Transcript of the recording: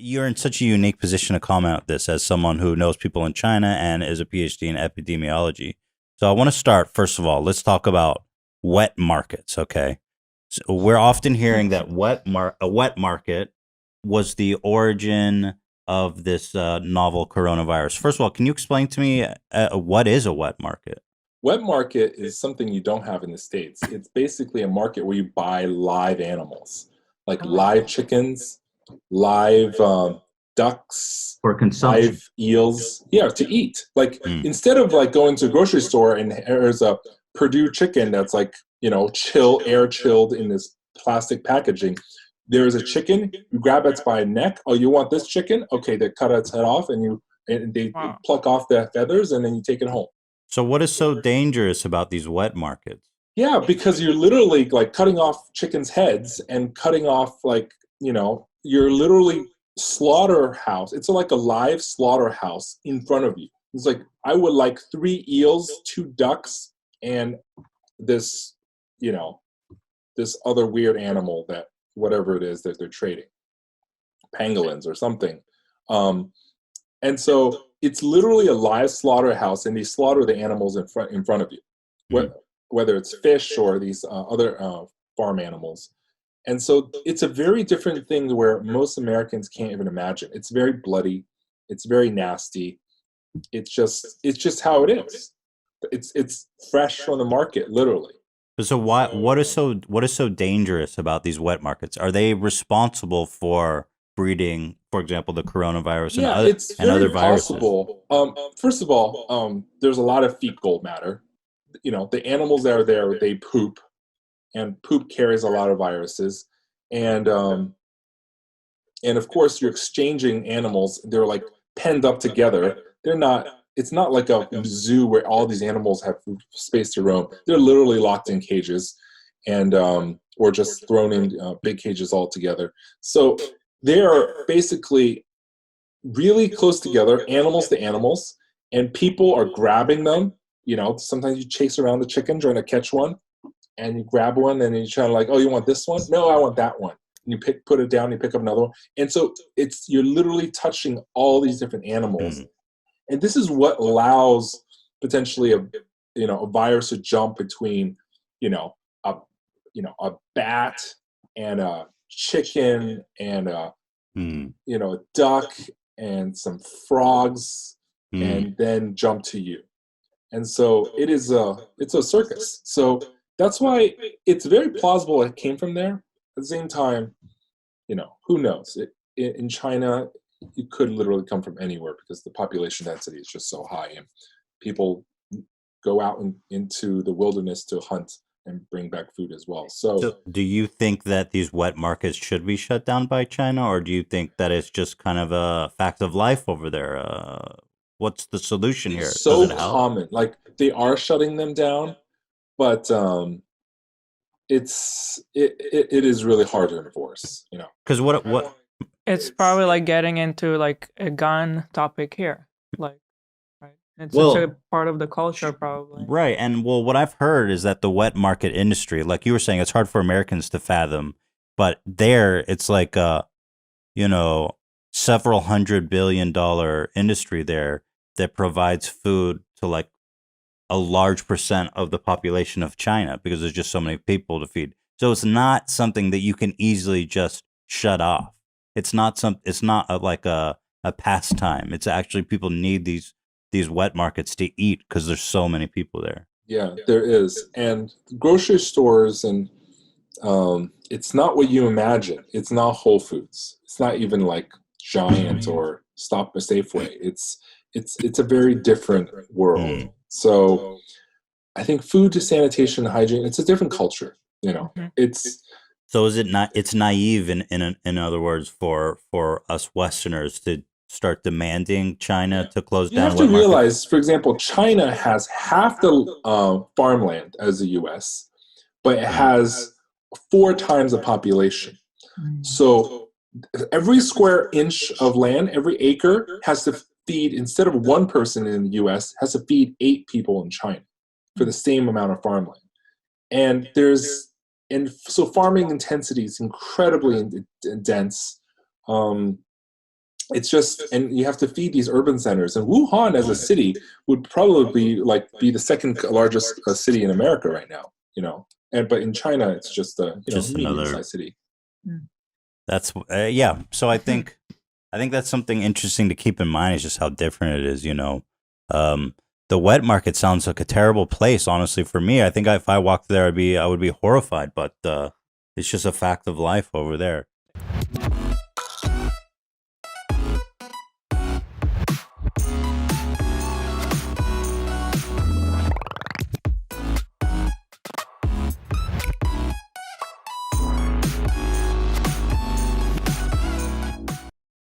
you're in such a unique position to comment this as someone who knows people in China and is a PhD in epidemiology. So I want to start first of all. Let's talk about wet markets. Okay, so we're often hearing that a wet market was the origin of this novel coronavirus. First of all, can you explain to me what is a wet market? Wet market is something you don't have in the States. It's basically a market where you buy live animals, like live chickens, live ducks, For consumption. live eels. Yeah, to eat. Like Mm. instead of like going to a grocery store and there's a Purdue chicken that's like, air chilled in this plastic packaging. There is a chicken, you grab it by neck. Oh, you want this chicken? Okay, they cut its head off and they Wow. pluck off the feathers and then you take it home. So what is so dangerous about these wet markets? Yeah, because you're literally like cutting off chickens' heads and cutting off you're literally slaughterhouse. It's like a live slaughterhouse in front of you. It's like I would like 3 eels, 2 ducks, and this, you know, this other weird animal that whatever it is that they're trading, pangolins or something. Um, and so it's literally a live slaughterhouse, and they slaughter the animals in front of you, Mm. whether it's fish or these other farm animals. And so it's a very different thing where most Americans can't even imagine. It's very bloody, it's very nasty. It's just how it is. It's fresh from the market, literally. So why what is so dangerous about these wet markets? Are they responsible for breeding, for example, the coronavirus Yeah, it's and very other viruses? possible. First of all, there's a lot of fecal matter. The animals that are there, they poop, and poop carries a lot of viruses. And um, and of course you're exchanging animals. They're like penned up together. They're not It's not like a zoo where all these animals have space to roam. They're literally locked in cages, and or just thrown in big cages all together. So they are basically really close together, animals to animals, and people are grabbing them. Sometimes you chase around the chicken trying to catch one, and you grab one, and you try to like, oh, you want this one? No, I want that one. And put it down, you pick up another one, and so you're literally touching all these different animals, Mm. and this is what allows potentially a virus to jump between you know a a bat and a chicken and Mm. a duck and some frogs, Mm. and then jump to you. And so it's a circus. So that's why it's very plausible it came from there. At the same time, who knows? In China, it could literally come from anywhere because the population density is just so high, and people go out into the wilderness to hunt and bring back food as well. So So do you think that these wet markets should be shut down by China, or do you think that it's just kind of a fact of life over there? What's the solution it's here? Does so it help? common. Like they are shutting them down, but it is really hard to enforce. Because what It's probably like getting into like a gun topic here. Like, right? It's such a well, part of the culture, probably. right. And well, what I've heard is that the wet market industry, like you were saying, it's hard for Americans to fathom, but there it's like you know, several $100 billion industry there that provides food to like a large percent of the population of China because there's just so many people to feed. So it's not something that you can easily just shut off. It's not like a pastime. It's actually people need these wet markets to eat because there's so many people there. Yeah, there is. And grocery stores, and it's not what you imagine. It's not Whole Foods. It's not even like Giant or Stop or Safeway. It's a very different world. Mm. So I think food to sanitation and hygiene, it's a different culture. Mhm. It's So is it not? It's naive in other words for us Westerners to start demanding China to close You down have to wet markets. realize, for example, China has half the farmland as the U.S., but it Mm. has 4 times the population. Mm. So every square inch of land, every acre has to feed, instead of one person in the US, has to feed 8 people in China for the same amount of farmland. And so farming intensity is incredibly dense. Um, it's just, and you have to feed these urban centers. And Wuhan as a city would probably be the second largest city in America right now. But in China, it's just a Just another- medium-sized city. That's yeah. So I think that's something interesting to keep in mind is just how different it is. The wet market sounds like a terrible place. Honestly, for me, I think if I walked there, I would be horrified. But it's just a fact of life over there.